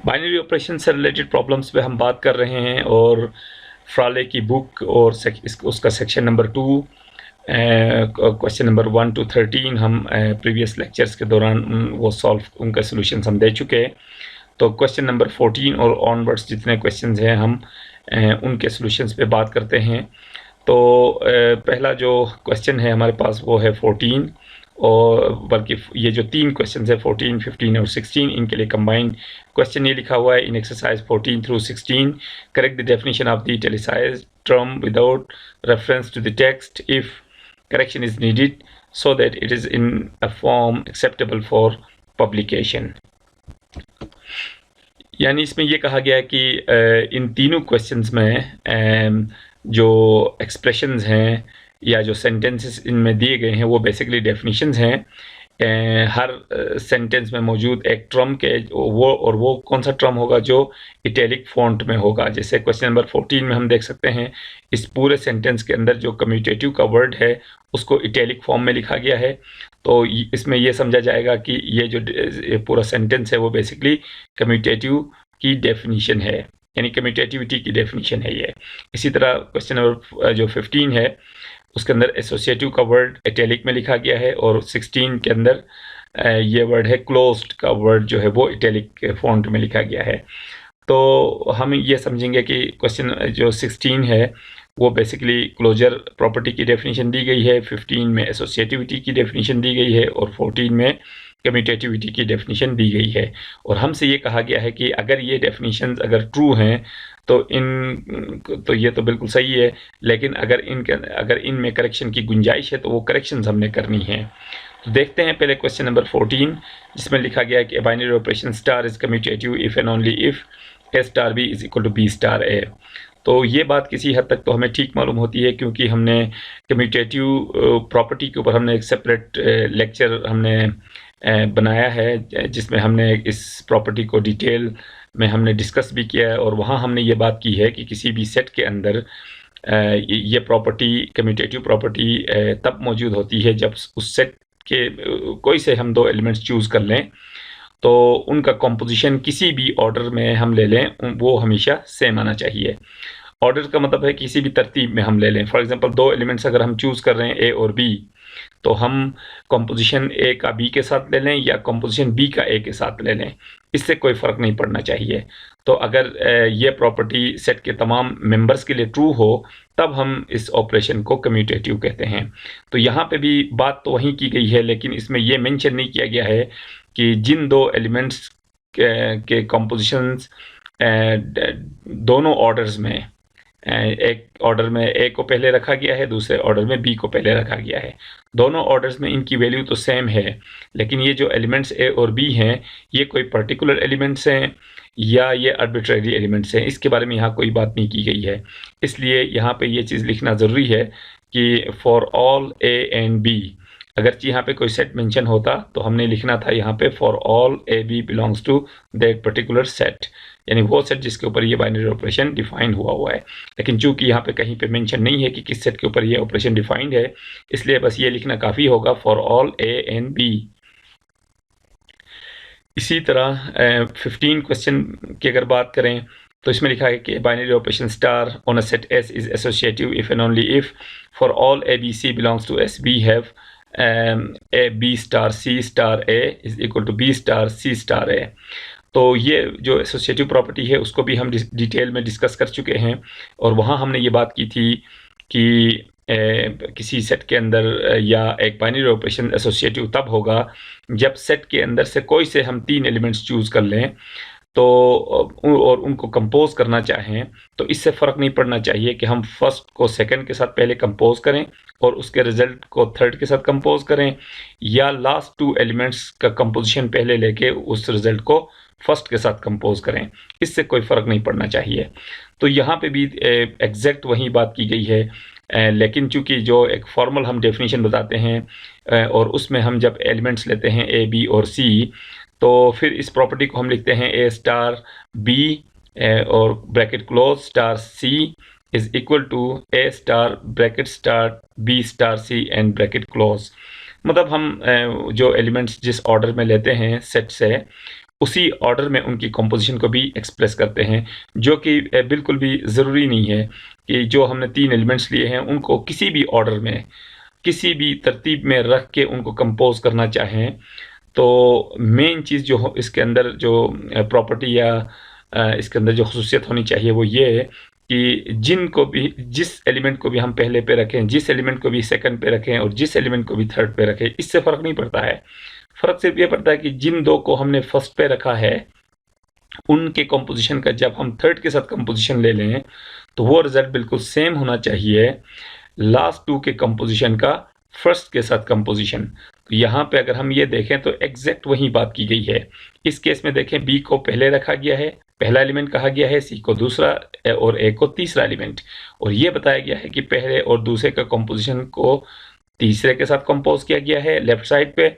Binary operation से related problems पे हम बात कर रहे हैं और फ्राले की बुक और उसका section number 2 question number 1 to 13 हम प्रीवियस लेक्चर्स के दौरान वो सॉल्व उनका सोल्यूशन हम दे चुके हैं। तो क्वेश्चन नंबर 14 और ऑनवर्ड्स जितने क्वेश्चंस हैं हम उनके सोल्यूशंस पे बात करते हैं। तो पहला जो क्वेश्चन है हमारे पास वो है 14, और बल्कि ये जो 3 क्वेश्चन है 14, 15 और 16, इनके लिए कंबाइंड क्वेश्चन ये लिखा हुआ है। In exercise 14 through 16 correct the definition of the italicised term without reference to the text if correction is needed so that it is in a form acceptable for publication। यानी इसमें ये कहा गया है कि इन तीनों क्वेश्चंस में जो एक्सप्रेशंस हैं या जो सेंटेंसेस इनमें दिए गए हैं वो बेसिकली डेफिनेशंस हैं। हर सेंटेंस में मौजूद एक ट्रम के वो कौन सा ट्रम होगा जो इटैलिक फॉन्ट में होगा। जैसे क्वेश्चन नंबर 14 में हम देख सकते हैं इस पूरे सेंटेंस के अंदर जो कम्यूटेटिव का वर्ड है उसको इटैलिक फॉर्म में लिखा गया है। तो इसमें यह समझा जाएगा कि ये जो पूरा सेंटेंस है वो बेसिकली कम्यूटेटिव की डेफिनेशन है, यानी कम्यूटेटिविटी की डेफिनेशन है ये। इसी तरह क्वेश्चन नंबर जो 15 है उसके अंदर एसोसिएटिव का वर्ड इटैलिक में लिखा गया है, और 16 के अंदर ये वर्ड है क्लोज्ड का वर्ड जो है वो इटैलिक फॉन्ट में लिखा गया है। तो हम ये समझेंगे कि क्वेश्चन जो 16 है वो बेसिकली क्लोजर प्रॉपर्टी की डेफिनेशन दी गई है, 15 में एसोसिएटिविटी की डेफिनेशन दी गई है और 14 में कम्यूटेटिविटी की डेफिनेशन दी गई है। और हमसे ये कहा गया है कि अगर ये डेफिनेशंस अगर ट्रू हैं तो ये तो बिल्कुल सही है, लेकिन अगर इनमें करेक्शन की गुंजाइश है तो वो करेक्शंस हमने करनी है। तो देखते हैं पहले क्वेश्चन नंबर 14 जिसमें लिखा गया है कि binary operation star is commutative if and only if A star B is equal to B star A. तो ये बात किसी हद तक तो हमें ठीक मालूम होती है, क्योंकि हमने कम्यूटेटिव प्रॉपर्टी के ऊपर हमने एक सेपरेट लेक्चर हमने बनाया है जिसमें हमने इस प्रॉपर्टी को डिटेल में हमने डिस्कस भी किया है, और वहाँ हमने ये बात की है कि किसी भी सेट के अंदर ये प्रॉपर्टी कम्यूटेटिव प्रॉपर्टी तब मौजूद होती है जब उस सेट के कोई से हम दो एलिमेंट्स चूज़ कर लें तो उनका कॉम्पोजिशन किसी भी ऑर्डर में हम ले लें वो हमेशा सेम आना चाहिए। ऑर्डर का मतलब है किसी भी तरतीब में हम ले लें। फॉर एग्जांपल दो एलिमेंट्स अगर हम चूज़ कर रहे हैं ए और बी, तो हम कंपोजिशन ए का बी के साथ ले लें या कंपोजिशन बी का ए के साथ ले लें, इससे कोई फ़र्क नहीं पड़ना चाहिए। तो अगर ये प्रॉपर्टी सेट के तमाम मेंबर्स के लिए ट्रू हो तब हम इस ऑपरेशन को कम्यूटेटिव कहते हैं। तो यहाँ पे भी बात तो वहीं की गई है, लेकिन इसमें यह मेंशन नहीं किया गया है कि जिन दो एलिमेंट्स के कंपोजिशंस दोनों ऑर्डर्स में, एक ऑर्डर में ए को पहले रखा गया है, दूसरे ऑर्डर में बी को पहले रखा गया है। दोनों ऑर्डर्स में इनकी वैल्यू तो सेम है, लेकिन ये जो एलिमेंट्स ए और बी हैं ये कोई पर्टिकुलर एलिमेंट्स हैं या ये आर्बिट्रेरी एलिमेंट्स हैं, इसके बारे में यहाँ कोई बात नहीं की गई है। इसलिए यहाँ पे ये चीज़ लिखना ज़रूरी है कि for all A and B, अगरचे यहाँ पे कोई सेट मेंशन होता तो हमने लिखना था यहाँ पे for all A B belongs to that particular set, यानी वो सेट जिसके ऊपर ये बाइनरी ऑपरेशन डिफाइंड हुआ है। लेकिन चूंकि यहाँ पे कहीं पे मेंशन नहीं है कि किस सेट के ऊपर ये ऑपरेशन डिफाइंड है, इसलिए बस ये लिखना काफ़ी होगा for all A and B. इसी तरह 15 क्वेश्चन की अगर बात करें तो इसमें लिखा है कि binary operation star on a set S is associative if and only if for all A B C belongs to S we have A B star C star A is equal to B star C star A. तो ये जो associative property है उसको भी हम detail में discuss कर चुके हैं, और वहाँ हमने ये बात की थी कि किसी सेट के अंदर या एक बाइनरी ऑपरेशन एसोसिएटिव तब होगा जब सेट के अंदर से कोई से हम 3 एलिमेंट्स चूज़ कर लें तो और उनको कंपोज करना चाहें, तो इससे फ़र्क नहीं पड़ना चाहिए कि हम फर्स्ट को सेकंड के साथ पहले कंपोज करें और उसके रिजल्ट को थर्ड के साथ कंपोज करें, या लास्ट 2 एलिमेंट्स का कंपोजिशन पहले लेके उस रिजल्ट को फर्स्ट के साथ कंपोज करें, इससे कोई फ़र्क नहीं पड़ना चाहिए। तो यहाँ पे भी एग्जैक्ट वही बात की गई है, लेकिन चूंकि जो एक फॉर्मल हम डेफिनेशन बताते हैं और उसमें हम जब एलिमेंट्स लेते हैं ए बी और सी, तो फिर इस प्रॉपर्टी को हम लिखते हैं ए स्टार बी और bracket close star C is equal to A star bracket star B star C and bracket close. मतलब हम जो एलिमेंट्स जिस ऑर्डर में लेते हैं सेट से उसी ऑर्डर में उनकी कंपोजिशन को भी एक्सप्रेस करते हैं, जो कि बिल्कुल भी ज़रूरी नहीं है कि जो हमने 3 एलिमेंट्स लिए हैं उनको किसी भी ऑर्डर में, किसी भी तरतीब में रख के उनको कंपोज करना चाहें। तो मेन चीज़ जो इसके अंदर जो प्रॉपर्टी या इसके अंदर जो खसूसियत होनी चाहिए वो ये है कि जिनको भी, जिस एलिमेंट को भी हम पहले पे रखें, जिस एलिमेंट को भी सेकंड पे रखें और जिस एलिमेंट को भी थर्ड पे रखें, इससे फ़र्क नहीं पड़ता है। फ़र्क सिर्फ ये पड़ता है कि जिन दो को हमने फर्स्ट पे रखा है उनके कंपोजिशन का जब हम थर्ड के साथ कंपोजिशन ले लें तो वो रिजल्ट बिल्कुल सेम होना चाहिए लास्ट 2 के कंपोजिशन का फर्स्ट के साथ कंपोजिशन। तो यहाँ पे अगर हम ये देखें तो एग्जैक्ट वही बात की गई है। इस केस में देखें बी को पहले रखा गया है, पहला एलिमेंट कहा गया है, सी को दूसरा और ए को तीसरा एलिमेंट, और ये बताया गया है कि पहले और दूसरे का कंपोजिशन को तीसरे के साथ कंपोज किया गया है लेफ्ट साइड पे,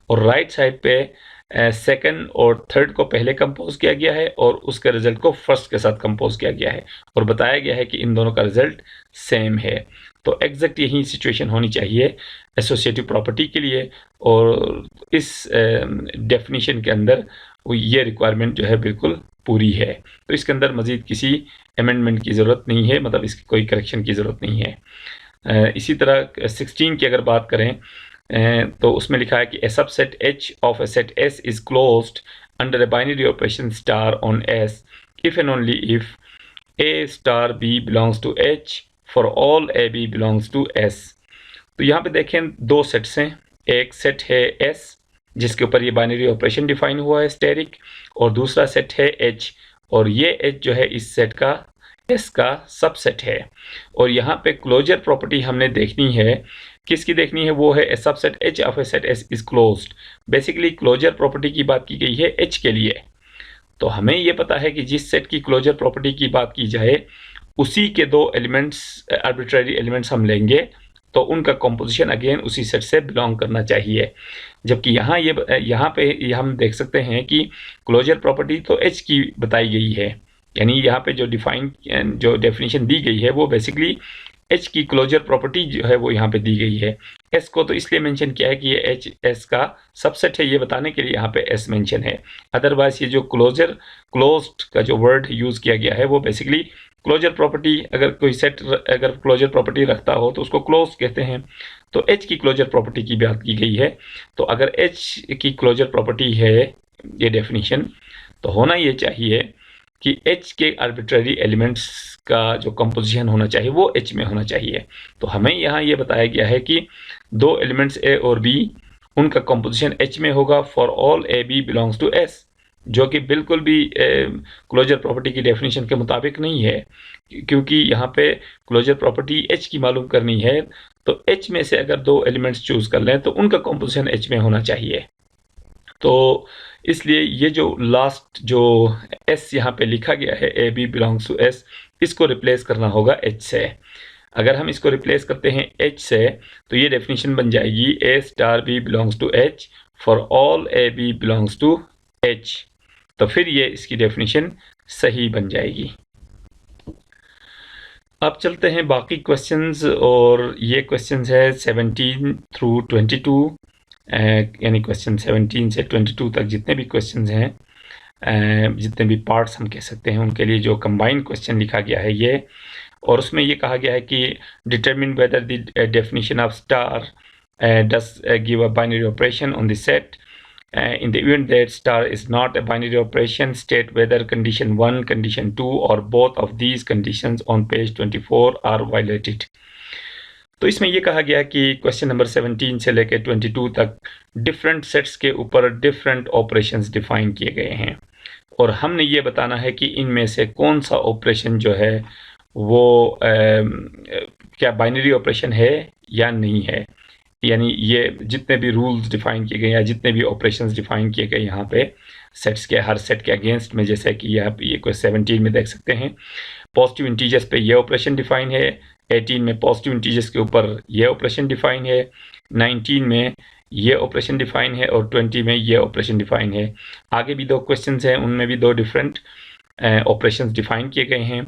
और राइट साइड पे सेकंड और थर्ड को पहले कंपोज किया गया है और उसके रिजल्ट को फर्स्ट के साथ कंपोज किया गया है, और बताया गया है कि इन दोनों का रिजल्ट सेम है। तो एग्जैक्ट यही सिचुएशन होनी चाहिए एसोसिएटिव प्रॉपर्टी के लिए, और इस डेफिनेशन के अंदर ये रिक्वायरमेंट जो है बिल्कुल पूरी है। तो इसके अंदर मज़ीद किसी अमेंडमेंट की ज़रूरत नहीं है, मतलब इसकी कोई करेक्शन की ज़रूरत नहीं है। इसी तरह 16 की अगर बात करें तो उसमें लिखा है कि a subset H of a set S is closed under a binary operation star on S if and only if A star B belongs to H for all A B belongs to S। तो यहाँ पे देखें दो sets हैं, एक set है S जिसके ऊपर ये बाइनरी ऑपरेशन डिफाइन हुआ है स्टेरिक, और दूसरा सेट है H, और ये H जो है इस सेट का S का सबसेट है। और यहाँ पे क्लोजर प्रॉपर्टी हमने देखनी है, किसकी देखनी है, वो है a subset H of a set S is closed. Basically closure property की बात की गई है H के लिए। तो हमें ये पता है कि जिस सेट की क्लोजर प्रॉपर्टी की बात की जाए उसी के दो एलिमेंट्स, आर्बिट्ररी एलिमेंट्स हम लेंगे तो उनका कंपोजिशन अगेन उसी सेट से बिलोंग करना चाहिए। जबकि यहाँ पे हम देख सकते हैं कि क्लोजर प्रॉपर्टी तो H की बताई गई है, यानी यहाँ पे जो डेफिनेशन दी गई है वो बेसिकली H की क्लोजर प्रॉपर्टी जो है वो यहाँ पे दी गई है। S को तो इसलिए मेंशन किया है कि ये H S का सबसेट है, ये बताने के लिए यहाँ पे S मेंशन है। अदरवाइज ये जो क्लोज्ड का जो वर्ड यूज़ किया गया है वो बेसिकली क्लोजर प्रॉपर्टी, अगर कोई सेट अगर क्लोजर प्रॉपर्टी रखता हो तो उसको क्लोज कहते हैं। तो H की क्लोजर प्रॉपर्टी की बात की गई है। तो अगर H की क्लोजर प्रॉपर्टी है ये डेफिनेशन, तो होना ये चाहिए कि H के आर्बिट्ररी एलिमेंट्स का जो कंपोजिशन होना चाहिए वो H में होना चाहिए। तो हमें यहाँ ये बताया गया है कि दो एलिमेंट्स A और B, उनका कंपोजिशन H में होगा for all A B belongs to S, जो कि बिल्कुल भी क्लोजर प्रॉपर्टी की डेफिनेशन के मुताबिक नहीं है, क्योंकि यहाँ पे क्लोजर प्रॉपर्टी H की मालूम करनी है। तो H में से अगर दो एलिमेंट्स चूज़ कर लें तो उनका कंपोजिशन H में होना चाहिए। तो इसलिए ये जो लास्ट जो S यहाँ पे लिखा गया है A B belongs to S, इसको रिप्लेस करना होगा H से। अगर हम इसको रिप्लेस करते हैं H से तो ये डेफिनेशन बन जाएगी A star B belongs to H for all A B belongs to H। तो फिर ये इसकी डेफिनेशन सही बन जाएगी। अब चलते हैं बाकी क्वेश्चंस, और ये क्वेश्चंस है 17 थ्रू 22, यानी क्वेश्चन 17 से 22 तक जितने भी क्वेश्चंस हैं, जितने भी पार्ट्स हम कह सकते हैं, उनके लिए जो कंबाइंड क्वेश्चन लिखा गया है ये, और उसमें ये कहा गया है कि determine whether the definition of star does give a binary operation on the set in the event that star is not a binary operation, state whether condition 1, condition 2 or both of these conditions on page 24 are violated। तो इसमें ये कहा गया कि question number 17 से लेकर 22 तक different sets के ऊपर डिफरेंट ऑपरेशंस डिफाइन किए गए हैं, और हमने ये बताना है कि इनमें से कौन सा ऑपरेशन जो है वो क्या बाइनरी ऑपरेशन है या नहीं है। यानी ये जितने भी रूल्स डिफाइन किए गए या जितने भी ऑपरेशंस डिफाइन किए गए यहाँ पे सेट्स के, हर सेट के अगेंस्ट में, जैसे कि ये कोई 17 में देख सकते हैं पॉजिटिव इंटीजर्स पे ये ऑपरेशन डिफाइन है, 18 में पॉजिटिव इंटीजर्स के ऊपर ये ऑपरेशन डिफाइन है, 19 में ये ऑपरेशन डिफाइन है, और 20 में ये ऑपरेशन डिफाइन है। आगे भी दो क्वेश्चंस हैं, उनमें भी दो डिफरेंट ऑपरेशंस डिफाइन किए गए हैं,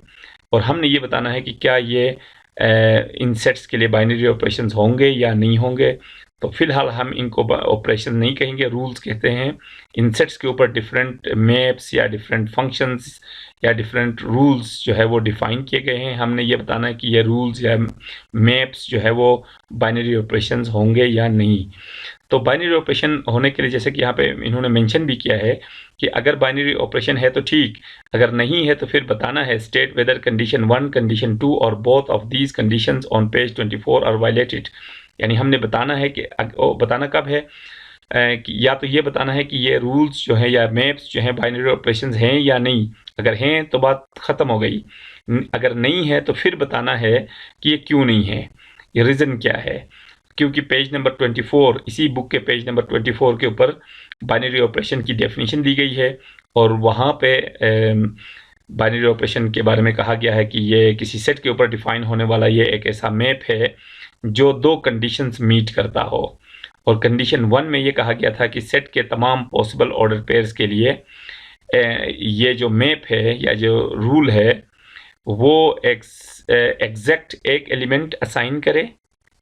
और हमने ये बताना है कि क्या ये इन सेट्स के लिए बाइनरी ऑपरेशंस होंगे या नहीं होंगे। तो फिलहाल हम इनको ऑपरेशन नहीं कहेंगे, रूल्स कहते हैं। इन सेट्स के ऊपर डिफरेंट मैप्स या डिफरेंट फंक्शंस या डिफरेंट रूल्स जो है वो डिफाइन किए गए हैं। हमने ये बताना है कि ये रूल्स या मैप्स जो है वो बाइनरी ऑपरेशंस होंगे या नहीं। तो बाइनरी ऑपरेशन होने के लिए जैसे कि यहाँ पे इन्होंने मेंशन भी किया है कि अगर बाइनरी ऑपरेशन है तो ठीक, अगर नहीं है तो फिर बताना है स्टेट वेदर कंडीशन 1, कंडीशन 2 और both of these conditions on page 24 are violated. यानी हमने बताना है कि बताना कब है कि या तो ये बताना है कि ये रूल्स जो हैं या मैप्स जो हैं बाइनरी ऑपरेशंस हैं या नहीं। अगर हैं तो बात ख़त्म हो गई, अगर नहीं है तो फिर बताना है कि ये क्यों नहीं है, ये रीज़न क्या है। क्योंकि पेज नंबर 24, इसी बुक के पेज नंबर 24 के ऊपर बाइनरी ऑपरेशन की डेफिनेशन दी गई है और वहाँ पे बाइनरी ऑपरेशन के बारे में कहा गया है कि ये किसी सेट के ऊपर डिफाइन होने वाला ये एक ऐसा मैप है जो दो कंडीशंस मीट करता हो। और कंडीशन 1 में ये कहा गया था कि सेट के तमाम पॉसिबल ऑर्डर पेयर्स के लिए ये जो मैप है या जो रूल है वो एग्जैक्ट एक एलिमेंट असाइन करे,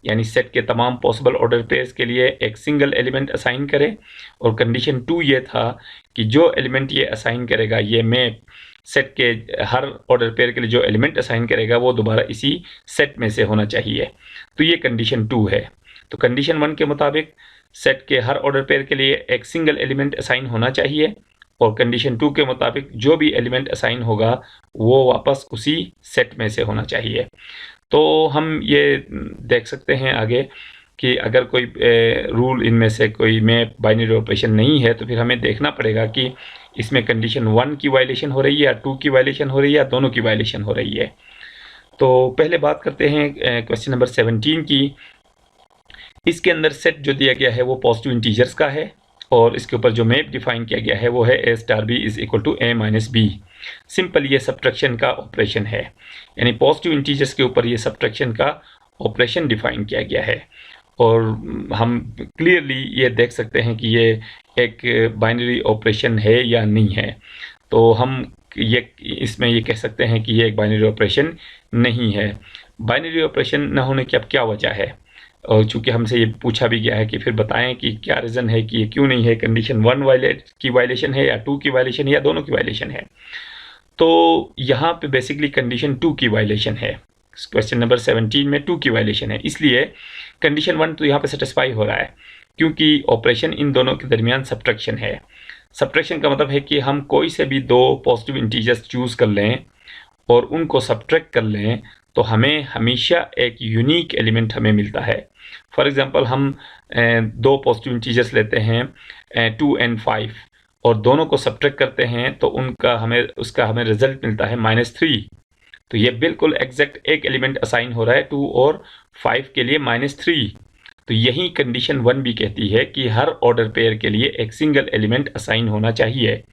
यानी सेट के तमाम पॉसिबल ऑर्डर पेयर्स के लिए एक सिंगल एलिमेंट असाइन करे। और कंडीशन 2 ये था कि जो एलिमेंट ये असाइन करेगा, ये मैप सेट के हर ऑर्डर पेयर के लिए जो एलिमेंट असाइन करेगा वो दोबारा इसी सेट में से होना चाहिए। तो ये कंडीशन 2 है। तो कंडीशन 1 के मुताबिक सेट के हर ऑर्डर पेयर के लिए एक सिंगल एलिमेंट असाइन होना चाहिए और कंडीशन 2 के मुताबिक जो भी एलिमेंट असाइन होगा वो वापस उसी सेट में से होना चाहिए। तो हम ये देख सकते हैं आगे कि अगर कोई रूल इनमें से कोई मैप बाइनरी ऑपरेशन नहीं है तो फिर हमें देखना पड़ेगा कि इसमें कंडीशन 1 की वायलेशन हो रही है या 2 की वायलेशन हो रही है या दोनों की वायलेशन हो रही है। तो पहले बात करते हैं क्वेश्चन नंबर 17 की। इसके अंदर सेट जो दिया गया है वो पॉजिटिव इंटीजर्स का है और इसके ऊपर जो मैप डिफाइन किया गया है वो है a star b is equal to a minus B. Simple ये सब्ट्रैक्शन का ऑपरेशन है, यानी पॉजिटिव इंटीजर्स के ऊपर ये सब्ट्रैक्शन का ऑपरेशन डिफाइन किया गया है। और हम क्लियरली ये देख सकते हैं कि ये एक बाइनरी ऑपरेशन है या नहीं है। तो हम ये इसमें ये कह सकते हैं कि ये एक बाइनरी ऑपरेशन नहीं है। बाइनरी ऑपरेशन न होने की अब क्या वजह है, और चूंकि हमसे ये पूछा भी गया है कि फिर बताएं कि क्या रीज़न है कि ये क्यों नहीं है, कंडीशन 1 की वायलेशन है या 2 की वायलेशन है या दोनों की वायलेशन है। तो यहाँ पे बेसिकली कंडीशन 2 की वायलेशन है। क्वेश्चन नंबर 17 में 2 की वायलेशन है, इसलिए कंडीशन 1 तो यहाँ पे सेटिस्फाई हो रहा है क्योंकि ऑपरेशन इन दोनों के दरमियान सब्ट्रैक्शन है। सब्ट्रैक्शन का मतलब है कि हम कोई से भी दो पॉजिटिव इंटीजर्स चूज़ कर लें और उनको सब्ट्रैक्ट कर लें तो हमें हमेशा एक यूनिक एलिमेंट हमें मिलता है। फॉर एग्जांपल हम दो पॉजिटिव इंटीजर्स लेते हैं 2 and 5 और दोनों को सब्ट्रैक्ट करते हैं तो उसका हमें रिजल्ट मिलता है -3। तो ये बिल्कुल एग्जैक्ट एक एलिमेंट असाइन हो रहा है 2 और 5 के लिए -3। तो यही कंडीशन 1 भी कहती है कि हर ऑर्डर पेयर के लिए एक सिंगल एलिमेंट असाइन होना चाहिए।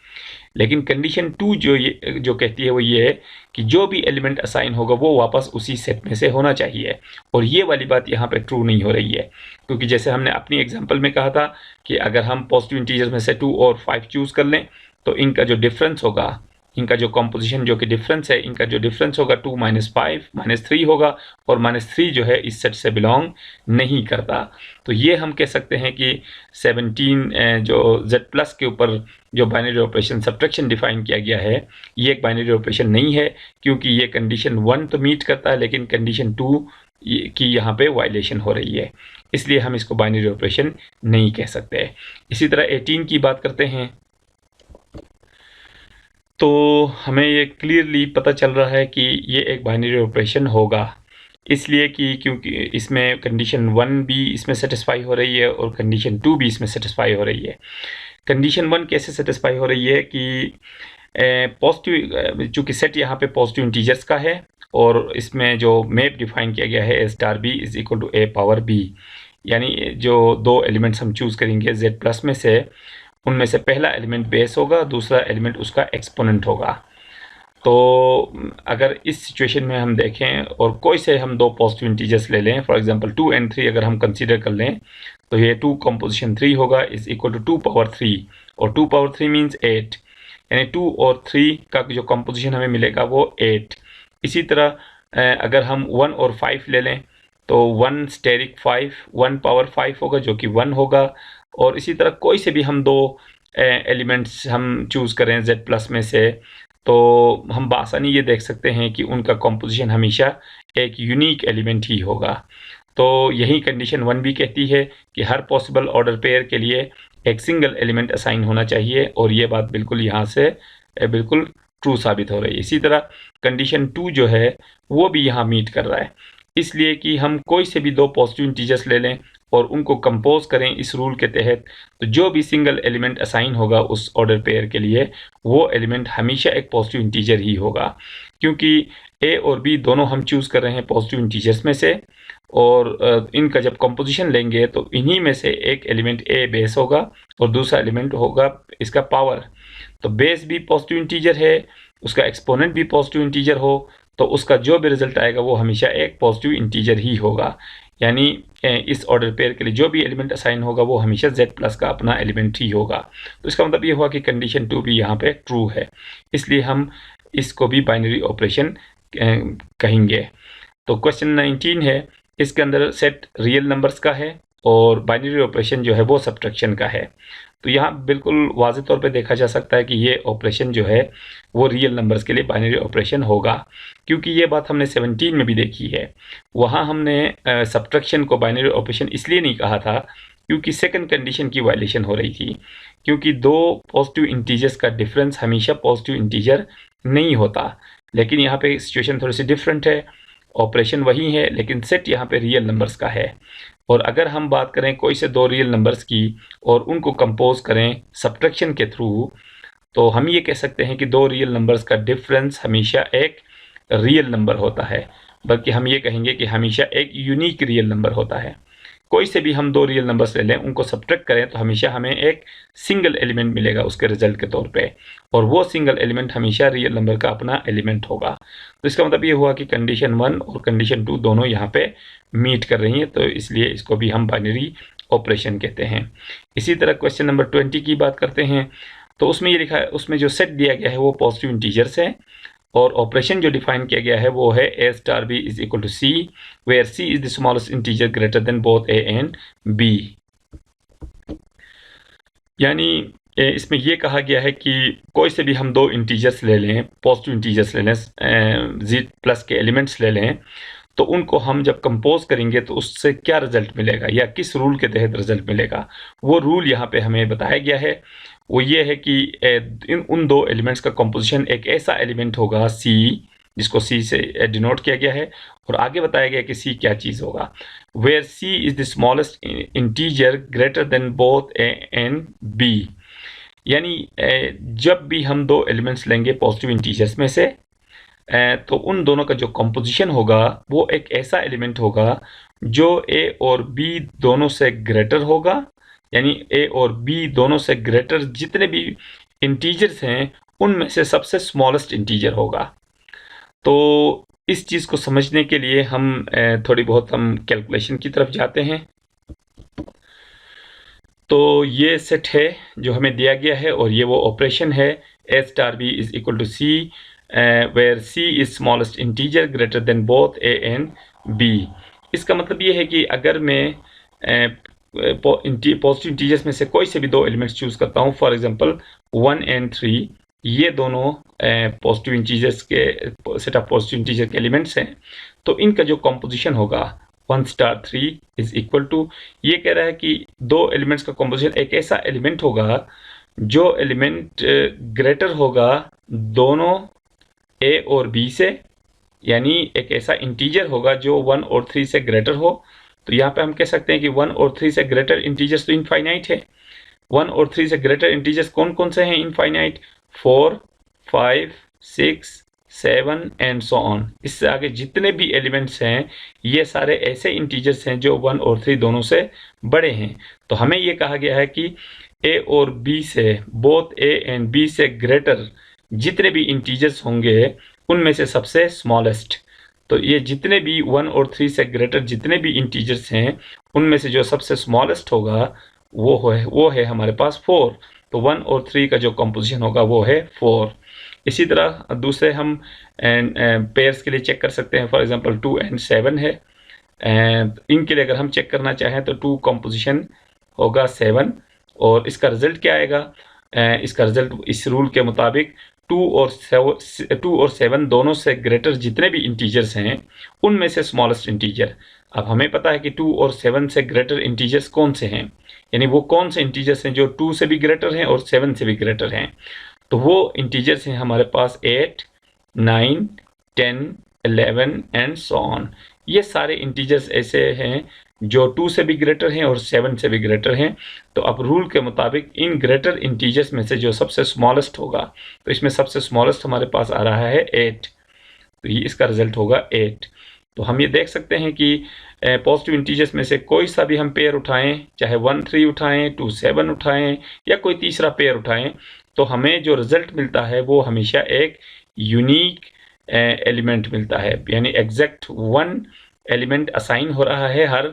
लेकिन कंडीशन 2 जो कहती है वो ये है कि जो भी एलिमेंट असाइन होगा वो वापस उसी सेट में से होना चाहिए। और ये वाली बात यहाँ पे ट्रू नहीं हो रही है, क्योंकि जैसे हमने अपनी एग्जांपल में कहा था कि अगर हम पॉजिटिव इंटीजर्स में से 2 और 5 चूज़ कर लें तो इनका जो डिफरेंस होगा, इनका जो कॉम्पोजिशन जो कि डिफरेंस है, इनका जो डिफरेंस होगा 2 - 5 -3 होगा और -3 जो है इस सेट से बिलोंग नहीं करता। तो ये हम कह सकते हैं कि 17 जो Z+ के ऊपर जो बाइनरी ऑपरेशन सब्ट्रैक्शन डिफाइन किया गया है ये एक बाइनरी ऑपरेशन नहीं है, क्योंकि ये कंडीशन 1 तो मीट करता है लेकिन कंडीशन 2 की यहाँ पे वायलेशन हो रही है, इसलिए हम इसको बाइनरी ऑपरेशन नहीं कह सकते। इसी तरह 18 की बात करते हैं तो हमें ये क्लियरली पता चल रहा है कि ये एक बाइनरी ऑपरेशन होगा, इसलिए कि क्योंकि इसमें कंडीशन 1 भी इसमें सेटिस्फाई हो रही है और कंडीशन 2 भी इसमें सेटिस्फाई हो रही है। कंडीशन 1 कैसे सेटिस्फाई हो रही है कि पॉजिटिव, चूँकि सेट यहाँ पे पॉजिटिव इंटीजर्स का है और इसमें जो मैप डिफाइन किया गया है a star b is equal to a power b, यानी जो दो एलिमेंट्स हम चूज़ करेंगे Z+ में से, उनमें से पहला एलिमेंट बेस होगा, दूसरा एलिमेंट उसका एक्सपोनेंट होगा। तो अगर इस सिचुएशन में हम देखें और कोई से हम दो पॉजिटिव इंटीजर्स ले लें, फॉर एग्जांपल 2 and 3 अगर हम कंसीडर कर लें तो ये 2 कंपोजिशन 3 होगा इज इक्वल टू 2 पावर 3 और 2 पावर 3 मीन्स 8, यानी 2 और 3 का जो कंपोजिशन हमें मिलेगा वो 8। इसी तरह अगर हम 1 और 5 ले लें तो 1 स्टेरिक 5 1 पावर 5 होगा जो कि 1 होगा। और इसी तरह कोई से भी हम दो एलिमेंट्स हम चूज़ करें Z प्लस में से, तो हम बासानी ये देख सकते हैं कि उनका कॉम्पोजिशन हमेशा एक यूनिक एलिमेंट ही होगा। तो यही कंडीशन 1 भी कहती है कि हर पॉसिबल ऑर्डर पेयर के लिए एक सिंगल एलिमेंट असाइन होना चाहिए, और ये बात बिल्कुल यहाँ से बिल्कुल ट्रू साबित हो रही है। इसी तरह कंडीशन 2 जो है वो भी यहाँ मीट कर रहा है, इसलिए कि हम कोई से भी दो पॉजिटिव इंटीजर्स ले लें और उनको कंपोज करें इस रूल के तहत, तो जो भी सिंगल एलिमेंट असाइन होगा उस ऑर्डर पेयर के लिए वो एलिमेंट हमेशा एक पॉजिटिव इंटीजर ही होगा, क्योंकि ए और बी दोनों हम चूज़ कर रहे हैं पॉजिटिव इंटीजर्स में से, और इनका जब कंपोजिशन लेंगे तो इन्हीं में से एक एलिमेंट ए बेस होगा और दूसरा एलिमेंट होगा इसका पावर। तो बेस भी पॉजिटिव इंटीजर है, उसका एक्सपोनेंट भी पॉजिटिव इंटीजर हो, तो उसका जो भी रिजल्ट आएगा वो हमेशा एक पॉजिटिव इंटीजर ही होगा। यानी इस ऑर्डर पेयर के लिए जो भी एलिमेंट असाइन होगा वो हमेशा Z प्लस का अपना एलिमेंट ही होगा। तो इसका मतलब ये हुआ कि कंडीशन 2 भी यहाँ पे ट्रू है, इसलिए हम इसको भी बाइनरी ऑपरेशन कहेंगे। तो क्वेश्चन 19 है, इसके अंदर सेट रियल नंबर्स का है और बाइनरी ऑपरेशन जो है वो सब्ट्रैक्शन का है। तो यहाँ बिल्कुल वाज़े तौर पे देखा जा सकता है कि ये ऑपरेशन जो है वो रियल नंबर्स के लिए बाइनरी ऑपरेशन होगा, क्योंकि ये बात हमने 17 में भी देखी है। वहाँ हमने सब्ट्रैक्शन को बाइनरी ऑपरेशन इसलिए नहीं कहा था क्योंकि सेकंड कंडीशन की वायलेशन हो रही थी, क्योंकि दो पॉजिटिव इंटीजर्स का डिफरेंस हमेशा पॉजिटिव इंटीजर नहीं होता। लेकिन यहाँ पे सिचुएशन थोड़ी सी डिफरेंट है, ऑपरेशन वही है लेकिन सेट यहाँ पे रियल नंबर्स का है। और अगर हम बात करें कोई से दो रियल नंबर्स की और उनको कंपोज करें सब्ट्रैक्शन के थ्रू, तो हम ये कह सकते हैं कि दो रियल नंबर्स का डिफरेंस हमेशा एक रियल नंबर होता है, बल्कि हम ये कहेंगे कि हमेशा एक यूनिक रियल नंबर होता है। कोई से भी हम दो रियल नंबर्स ले लें, उनको सब्ट्रैक्ट करें तो हमेशा हमें एक सिंगल एलिमेंट मिलेगा उसके रिजल्ट के तौर पे, और वो सिंगल एलिमेंट हमेशा रियल नंबर का अपना एलिमेंट होगा। तो इसका मतलब ये हुआ कि कंडीशन 1 और कंडीशन 2 दोनों यहाँ पे मीट कर रही हैं, तो इसलिए इसको भी हम बाइनरी ऑपरेशन कहते हैं। इसी तरह क्वेश्चन नंबर 20 की बात करते हैं, तो उसमें ये लिखा है, उसमें जो सेट दिया गया है वो पॉजिटिव इंटीजर्स है, और ऑपरेशन जो डिफाइन किया गया है वो है a star b is equal to c, where c is the smallest integer greater than both a and b। यानी इसमें ये कहा गया है कि कोई से भी हम दो इंटीजर्स ले लें, पॉजिटिव इंटीजर्स ले लें, z प्लस के एलिमेंट्स ले लें, तो उनको हम जब कंपोज करेंगे तो उससे क्या रिजल्ट मिलेगा या किस रूल के तहत रिजल्ट मिलेगा, वो रूल यहाँ पे हमें बताया गया है। वो ये है कि उन दो एलिमेंट्स का कंपोजिशन एक ऐसा एलिमेंट होगा C, जिसको C से डिनोट किया गया है, और आगे बताया गया कि C क्या चीज़ होगा, where C is the smallest integer greater than both A and B। यानी जब भी हम दो एलिमेंट्स लेंगे पॉजिटिव इंटीजर्स में से, तो उन दोनों का जो कंपोजिशन होगा वो एक ऐसा एलिमेंट होगा जो A और B दोनों से ग्रेटर होगा, यानी A और B दोनों से ग्रेटर जितने भी इंटीजर्स हैं उनमें से सबसे स्मॉलेस्ट इंटीजर होगा। तो इस चीज़ को समझने के लिए हम थोड़ी बहुत हम कैलकुलेशन की तरफ जाते हैं। तो ये सेट है जो हमें दिया गया है और ये वो ऑपरेशन है, a star b is equal to c, where c is smallest integer greater than both a and b। इसका मतलब ये है कि अगर मैं पॉजिटिव इंटीजर्स में से कोई से भी दो एलिमेंट्स चूज करता हूँ, फॉर एग्जांपल 1 एंड 3, ये दोनों पॉजिटिव इंटीजर्स के सेट ऑफ पॉजिटिव इंटीजर के एलिमेंट्स हैं, तो इनका जो कंपोजिशन होगा 1 स्टार 3 इज इक्वल टू, ये कह रहा है कि दो एलिमेंट्स का कंपोजिशन एक ऐसा एलिमेंट होगा जो एलिमेंट ग्रेटर होगा दोनों a और b से, यानी एक ऐसा इंटीजर होगा जो 1 और 3 से ग्रेटर हो। तो यहाँ पे हम कह सकते हैं कि 1 और 3 से ग्रेटर इंटीजर्स तो इनफाइनाइट है। 1 और 3 से ग्रेटर इंटीजर्स कौन कौन से हैं इनफाइनाइट? 4, 5, 6, 7 and so on. इससे आगे जितने भी एलिमेंट्स हैं ये सारे ऐसे इंटीजर्स हैं जो 1 और 3 दोनों से बड़े हैं। तो हमें ये कहा गया है कि a और b से, बोथ a एंड b से ग्रेटर जितने भी इंटीजर्स होंगे उनमें से सबसे स्मॉलेस्ट, तो ये जितने भी 1 और 3 से ग्रेटर जितने भी इंटीजर्स हैं उनमें से जो सबसे स्मॉलेस्ट होगा वो है हमारे पास 4। तो 1 और 3 का जो कंपोजिशन होगा वो है 4। इसी तरह दूसरे हम पेयर्स के लिए चेक कर सकते हैं, फॉर एग्जांपल 2 एंड 7 है, इनके लिए अगर हम चेक करना चाहें तो 2 कंपोजिशन होगा 7 और इसका रिजल्ट क्या आएगा? इसका रिजल्ट इस रूल के मुताबिक 2 और 7 दोनों से ग्रेटर जितने भी इंटीजर्स हैं उनमें से स्मॉलेस्ट इंटीजर। अब हमें पता है कि 2 और 7 से ग्रेटर इंटीजर्स कौन से हैं, यानी वो कौन से इंटीजर्स हैं जो 2 से भी ग्रेटर हैं और 7 से भी ग्रेटर हैं। तो वो इंटीजर्स हैं हमारे पास 8, 9, 10, 11 एंड सो ऑन। ये सारे इंटीजर्स ऐसे हैं जो 2 से भी ग्रेटर हैं और 7 से भी ग्रेटर हैं। तो अब रूल के मुताबिक इन ग्रेटर इंटीजर्स में से जो सबसे स्मॉलेस्ट होगा, तो इसमें सबसे स्मॉलेस्ट हमारे पास आ रहा है 8, तो ये इसका रिजल्ट होगा 8। तो हम ये देख सकते हैं कि पॉजिटिव इंटीजर्स में से कोई सा भी हम पेयर उठाएं, चाहे 1 3 उठाएं, 2 7 उठाएं या कोई तीसरा पेयर उठाएं, तो हमें जो रिजल्ट मिलता है वो हमेशा एक यूनिक एलिमेंट मिलता है, यानी एग्जैक्ट 1 एलिमेंट असाइन हो रहा है हर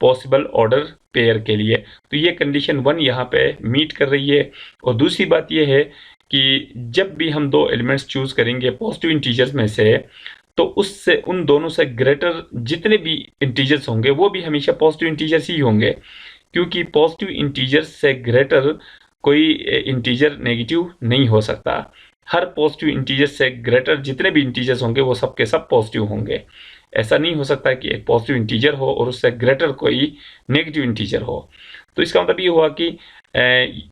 पॉसिबल ऑर्डर पेयर के लिए। तो ये कंडीशन 1 यहाँ पे मीट कर रही है। और दूसरी बात ये है कि जब भी हम 2 एलिमेंट्स चूज करेंगे पॉजिटिव इंटीजर्स में से, तो उससे उन दोनों से ग्रेटर जितने भी इंटीजर्स होंगे वो भी हमेशा पॉजिटिव इंटीजर्स ही होंगे, क्योंकि पॉजिटिव इंटीजर्स से ग्रेटर कोई इंटीजर नेगेटिव नहीं हो सकता। हर पॉजिटिव इंटीजर से ग्रेटर जितने भी इंटीजर्स होंगे वो सब के सब पॉजिटिव होंगे। ऐसा नहीं हो सकता कि एक पॉजिटिव इंटीजर हो और उससे ग्रेटर कोई नेगेटिव इंटीजर हो। तो इसका मतलब ये हुआ कि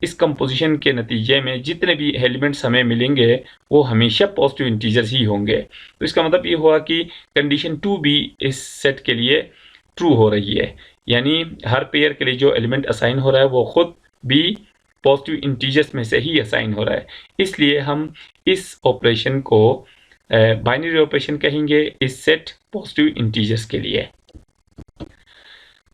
इस कंपोजिशन के नतीजे में जितने भी एलिमेंट्स हमें मिलेंगे वो हमेशा पॉजिटिव इंटीजर्स ही होंगे। तो इसका मतलब ये हुआ कि कंडीशन 2 भी इस सेट के लिए ट्रू हो रही है, यानी हर पेयर के लिए जो एलिमेंट असाइन हो रहा है वो खुद भी पॉजिटिव इंटीजर्स में से ही असाइन हो रहा है। इसलिए हम इस ऑपरेशन को बाइनरी ऑपरेशन कहेंगे इस सेट पॉजिटिव इंटीजर्स के लिए।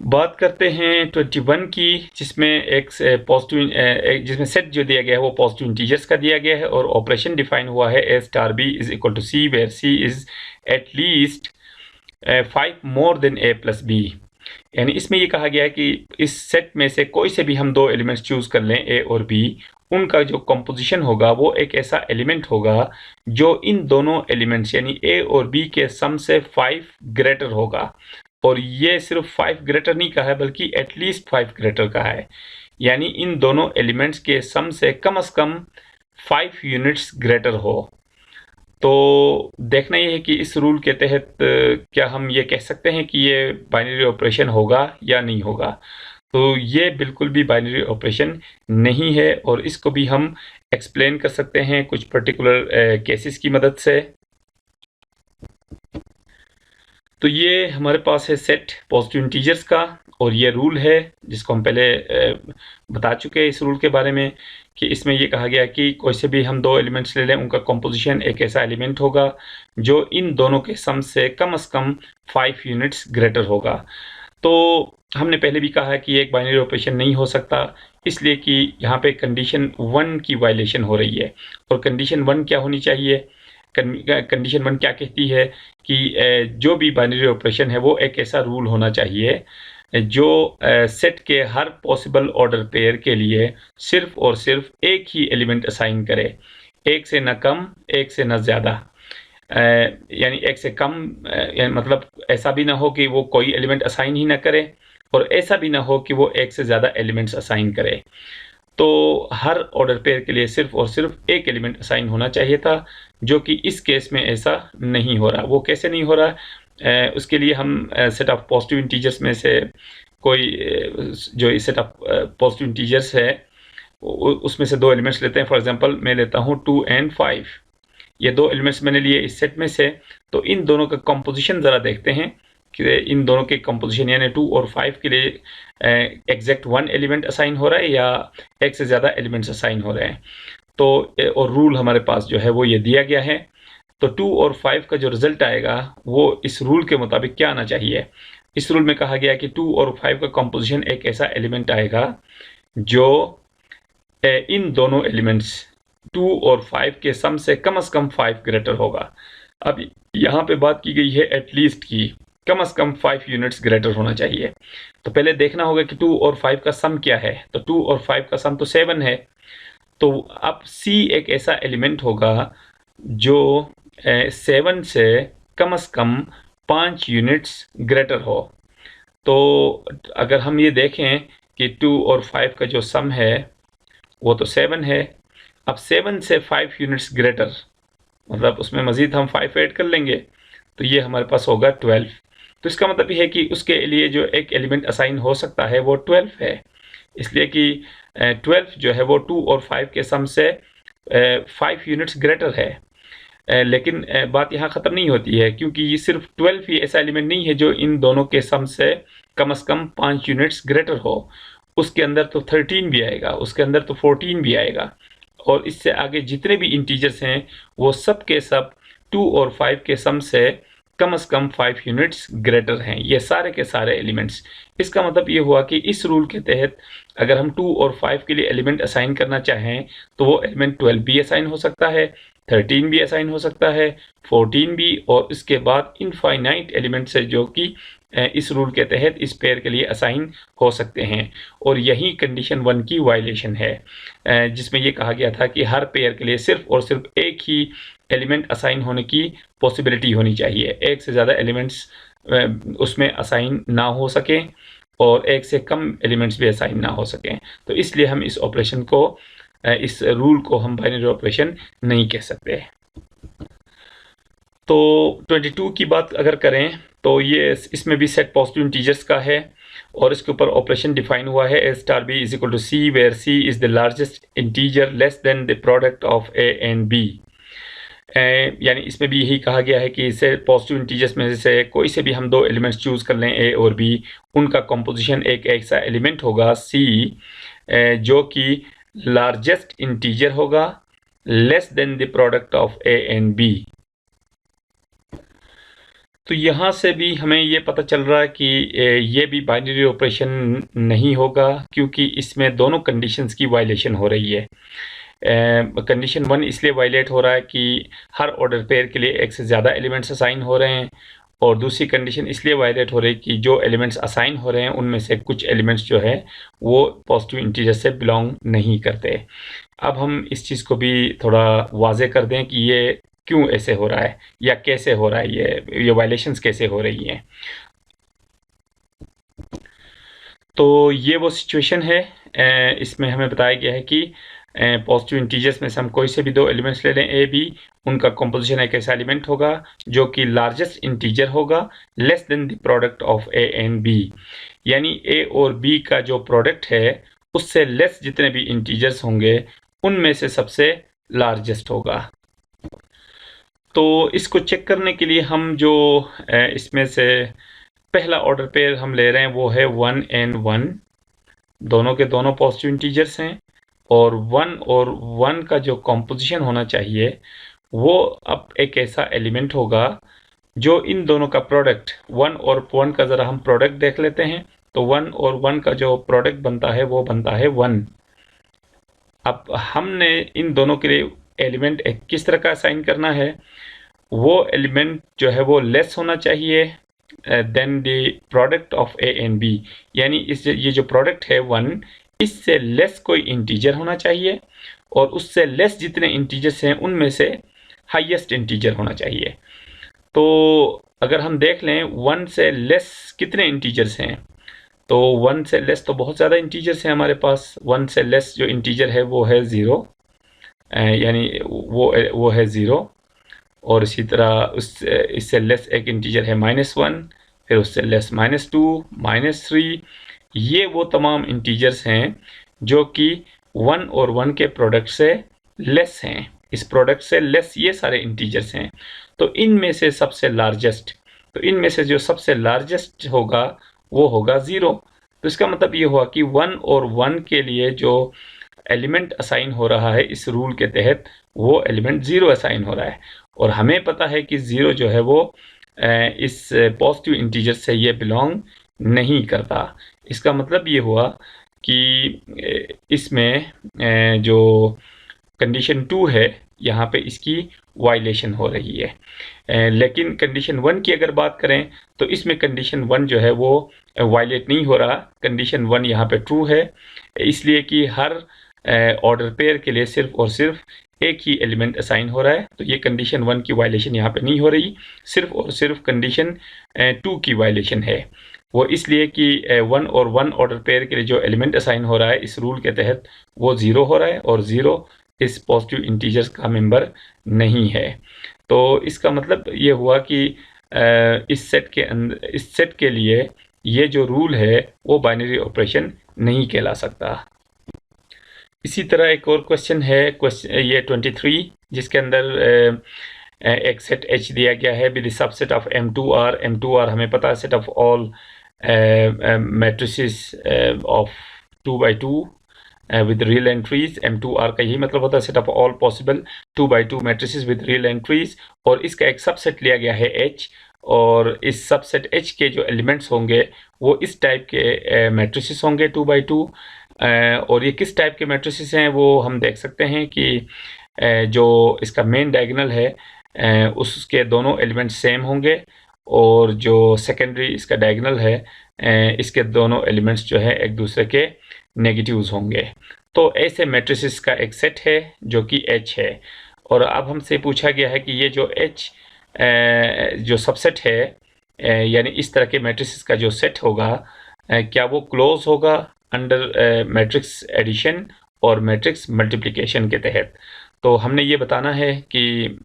बात करते हैं 21 की, जिसमें एक पॉजिटिव जिसमें सेट जो दिया गया है वो पॉजिटिव इंटीजर्स का दिया गया है और ऑपरेशन डिफाइन हुआ है a star b is equal to c where c is at least 5 more than a plus b। यानी इसमें ये कहा गया है कि इस सेट में से कोई से भी हम 2 एलिमेंट्स चूज कर लें a और b, उनका जो कंपोजिशन होगा वो एक ऐसा एलिमेंट होगा जो इन दोनों एलिमेंट्स यानी a और b के सम से 5 ग्रेटर होगा। और ये सिर्फ 5 ग्रेटर नहीं कहा है बल्कि एटलीस्ट 5 ग्रेटर कहा है, यानी इन दोनों एलिमेंट्स के सम से कम 5 यूनिट्स ग्रेटर हो। तो देखना ये है कि इस रूल के तहत क्या हम ये कह सकते हैं कि ये बाइनरी ऑपरेशन होगा या नहीं होगा। तो ये बिल्कुल भी बाइनरी ऑपरेशन नहीं है और इसको भी हम एक्सप्लेन कर सकते हैं कुछ पर्टिकुलर केसेस की मदद से। तो ये हमारे पास है सेट पॉजिटिव इंटीजर्स का और ये रूल है जिसको हम पहले बता चुके हैं इस रूल के बारे में कि इसमें ये कहा गया कि कोई से भी हम 2 एलिमेंट्स ले लें, उनका कंपोजिशन एक ऐसा एलिमेंट होगा जो इन दोनों के सम से कम 5 यूनिट्स ग्रेटर होगा। तो हमने पहले भी कहा है कि ये एक बाइनरी ऑपरेशन नहीं हो सकता, इसलिए कि यहाँ पे कंडीशन 1 की वायलेशन हो रही है। और कंडीशन 1 क्या होनी चाहिए? कंडीशन 1 क्या कहती है कि जो भी बाइनरी ऑपरेशन है वो एक ऐसा रूल होना चाहिए जो सेट के हर पॉसिबल ऑर्डर पेयर के लिए सिर्फ और सिर्फ एक ही एलिमेंट असाइन करे, एक से न कम एक से न ज़्यादा। यानी एक से कम यानी मतलब ऐसा भी ना हो कि वो कोई एलिमेंट असाइन ही ना करे और ऐसा भी ना हो कि वो एक से ज़्यादा एलिमेंट्स असाइन करे। तो हर ऑर्डर पेयर के लिए सिर्फ और सिर्फ एक एलिमेंट असाइन होना चाहिए था, जो कि इस केस में ऐसा नहीं हो रहा। वो कैसे नहीं हो रहा? उसके लिए हम सेट ऑफ पॉजिटिव इंटीजर्स में से कोई जो सेट ऑफ पॉजिटिव इंटीजर्स है उसमें से 2 एलिमेंट्स लेते हैं। फॉर एग्जांपल मैं लेता हूँ 2 and 5, ये 2 एलिमेंट्स मैंने लिए इस सेट में से। तो इन दोनों का कंपोजिशन ज़रा देखते हैं कि इन दोनों के कंपोजिशन यानी 2 और 5 के लिए एग्जैक्ट 1 एलिमेंट असाइन हो रहा है या एक से ज़्यादा एलिमेंट्स असाइन हो रहे हैं। तो और रूल हमारे पास जो है वो ये दिया गया है। तो 2 और 5 का जो रिजल्ट आएगा वो इस रूल के मुताबिक क्या आना चाहिए? इस रूल में कहा गया है कि 2 और 5 का कंपोजिशन एक ऐसा एलिमेंट आएगा जो इन दोनों एलिमेंट्स 2 और 5 के सम से कम 5 ग्रेटर होगा। अब यहाँ पे बात की गई है एटलीस्ट की, कम 5 यूनिट्स ग्रेटर होना चाहिए। तो पहले देखना होगा कि 2 और 5 का सम क्या है। तो 2 और 5 का सम तो 7 है। तो अब C एक ऐसा एलिमेंट होगा जो 7 से कम 5 यूनिट्स ग्रेटर हो। तो अगर हम ये देखें कि 2 और 5 का जो सम है वो तो 7 है। अब 7 से 5 यूनिट्स ग्रेटर, मतलब उसमें मज़ीद हम 5 ऐड कर लेंगे तो ये हमारे पास होगा 12। तो इसका मतलब ये है कि उसके लिए जो एक एलिमेंट असाइन हो सकता है वो 12 है, इसलिए कि 12 जो है वो 2 और 5 के सम से 5 यूनिट्स ग्रेटर है। लेकिन बात यहाँ ख़त्म नहीं होती है, क्योंकि ये सिर्फ 12 ही ऐसा एलिमेंट नहीं है जो इन दोनों के सम से कम 5 यूनिट्स ग्रेटर हो। उसके अंदर तो 13 भी आएगा, उसके अंदर तो 14 भी आएगा, और इससे आगे जितने भी इंटीजर्स हैं वो सब के सब 2 और 5 के सम से कम 5 यूनिट्स ग्रेटर हैं, ये सारे के सारे एलिमेंट्स। इसका मतलब ये हुआ कि इस रूल के तहत अगर हम 2 और 5 के लिए एलिमेंट असाइन करना चाहें तो वो एलिमेंट 12 भी असाइन हो सकता है, 13 भी असाइन हो सकता है, 14 भी, और इसके बाद इनफाइनाइट एलिमेंट्स है जो कि इस रूल के तहत इस पेयर के लिए असाइन हो सकते हैं। और यही कंडीशन 1 की वायलेशन है, जिसमें ये कहा गया था कि हर पेयर के लिए सिर्फ और सिर्फ एक ही एलिमेंट असाइन होने की पॉसिबिलिटी होनी चाहिए, एक से ज़्यादा एलिमेंट्स उसमें असाइन ना हो सकें और एक से कम एलिमेंट्स भी असाइन ना हो सकें। तो इसलिए हम इस ऑपरेशन को, इस रूल को हम बाइनरी ऑपरेशन नहीं कह सकते। तो 22 की बात अगर करें तो ये इसमें भी सेट पॉजिटिव इंटीजर्स का है, और इसके ऊपर ऑपरेशन डिफाइन हुआ है A star B is equal to C, where C is the largest integer less than the product of A and B. यानी इसमें भी यही कहा गया है कि इसे पॉजिटिव इंटीजर्स में से कोई से भी हम दो एलिमेंट्स चूज कर लें ए और बी, उनका कंपोजिशन एक ऐसा एलिमेंट होगा सी जो कि लार्जेस्ट इंटीजर होगा less than the product of A and B. तो यहाँ से भी हमें ये पता चल रहा है कि ये भी बाइनरी ऑपरेशन नहीं होगा, क्योंकि इसमें दोनों कंडीशंस की वायलेशन हो रही है। कंडीशन 1 इसलिए वायलेट हो रहा है कि हर ऑर्डर पेयर के लिए एक से ज़्यादा एलिमेंट्स असाइन हो रहे हैं, और दूसरी कंडीशन इसलिए वायलेट हो रही है कि जो एलिमेंट्स असाइन हो रहे हैं उनमें से कुछ एलिमेंट्स जो है वो पॉजिटिव इंटीजर से बिलोंग नहीं करते। अब हम इस चीज़ को भी थोड़ा वाजे कर दें कि ये क्यों ऐसे हो रहा है या कैसे हो रहा है, ये वायलेशंस कैसे हो रही हैं। तो ये वो सिचुएशन है, इसमें हमें बताया गया है कि पॉजिटिव इंटीजर्स में से हम कोई से भी दो एलिमेंट्स ले लें ए बी, उनका कंपोजिशन एक ऐसा एलिमेंट होगा जो कि लार्जेस्ट इंटीजर होगा less than the product of A and B, यानी ए और बी का जो प्रोडक्ट है उससे लेस जितने भी इंटीजर्स होंगे उनमें से सबसे लार्जेस्ट होगा। तो इसको चेक करने के लिए हम जो इसमें से पहला ऑर्डर पेयर हम ले रहे हैं वो है 1 and 1, दोनों के दोनों पॉजिटिव इंटीजर्स हैं, और 1 का जो कॉम्पोजिशन होना चाहिए वो अब एक ऐसा एलिमेंट होगा जो इन दोनों का प्रोडक्ट, 1 और 1 का ज़रा हम प्रोडक्ट देख लेते हैं। तो 1 और 1 का जो प्रोडक्ट बनता है वो बनता है 1। अब हमने इन दोनों के लिए एलिमेंट किस तरह का असाइन करना है, वो एलिमेंट जो है वो लेस होना चाहिए than the product of A and B, यानी ये जो प्रोडक्ट है 1, इससे लेस कोई इंटीजर होना चाहिए, और उससे लेस जितने इंटीजर्स हैं उनमें से हाईएस्ट इंटीजर होना चाहिए। तो अगर हम देख लें 1 से लेस कितने इंटीजर्स हैं, तो 1 से लेस तो बहुत ज़्यादा इंटीजर्स हैं हमारे पास। 1 से लेस जो इंटीजर है वो है 0, यानी वो है 0, और इसी तरह इससे लेस एक इंटीजर है -1, फिर उससे लेस -2, -3। ये वो तमाम इंटीजर्स हैं जो कि 1 और 1 के प्रोडक्ट से लेस हैं, इस प्रोडक्ट से लेस ये सारे इंटीजर्स हैं। तो इनमें से सबसे लार्जेस्ट, तो इनमें से जो सबसे लार्जेस्ट होगा वो होगा 0। तो इसका मतलब ये हुआ कि 1 और 1 के लिए जो एलिमेंट असाइन हो रहा है इस रूल के तहत वो एलिमेंट 0 असाइन हो रहा है, और हमें पता है कि 0 जो है वो इस पॉजिटिव इंटीजर से ये बिलोंग नहीं करता। इसका मतलब ये हुआ कि इसमें जो कंडीशन 2 है यहाँ पे इसकी वायलेशन हो रही है। लेकिन कंडीशन 1 की अगर बात करें तो इसमें कंडीशन 1 जो है वो वायलेट नहीं हो रहा। कंडीशन 1 यहाँ पे ट्रू है, इसलिए कि हर ऑर्डर पेयर के लिए सिर्फ और सिर्फ एक ही एलिमेंट असाइन हो रहा है। तो ये कंडीशन 1 की वायलेशन यहाँ पे नहीं हो रही, सिर्फ और सिर्फ कंडीशन 2 की वायलेशन है। वो इसलिए कि 1 और 1 ऑर्डर पेयर के लिए जो एलिमेंट असाइन हो रहा है इस रूल के तहत वो 0 हो रहा है, और 0 इस पॉजिटिव इंटीजर्स का मेंबर नहीं है। तो इसका मतलब ये हुआ कि इस सेट के लिए ये जो रूल है वो बाइनरी ऑपरेशन नहीं कहला सकता। इसी तरह एक और क्वेश्चन है, ये 23, जिसके अंदर एक सेट H दिया गया है with subset of M2R। M2R हमें पता है set of all matrices of 2x2 with real entries। M2R का यही मतलब होता है set of all possible 2x2 matrices with real entries, और इसका एक सबसेट लिया गया है H, और इस सबसेट H के जो एलिमेंट्स होंगे वो इस टाइप के मैट्रिसेस होंगे 2x2। और ये किस टाइप के मैट्रिसेस हैं वो हम देख सकते हैं कि जो इसका मेन डायगोनल है उसके दोनों एलिमेंट्स सेम होंगे, और जो सेकेंडरी इसका डायगोनल है इसके दोनों एलिमेंट्स जो है एक दूसरे के नेगेटिव्स होंगे। तो ऐसे मैट्रिसेस का एक सेट है जो कि H है। और अब हमसे पूछा गया है कि ये जो H जो सबसेट है यानी इस तरह के मैट्रिसेस का जो सेट होगा क्या वो क्लोज होगा अंडर मैट्रिक्स एडिशन और मैट्रिक्स मल्टीप्लिकेशन के तहत। तो हमने ये बताना है कि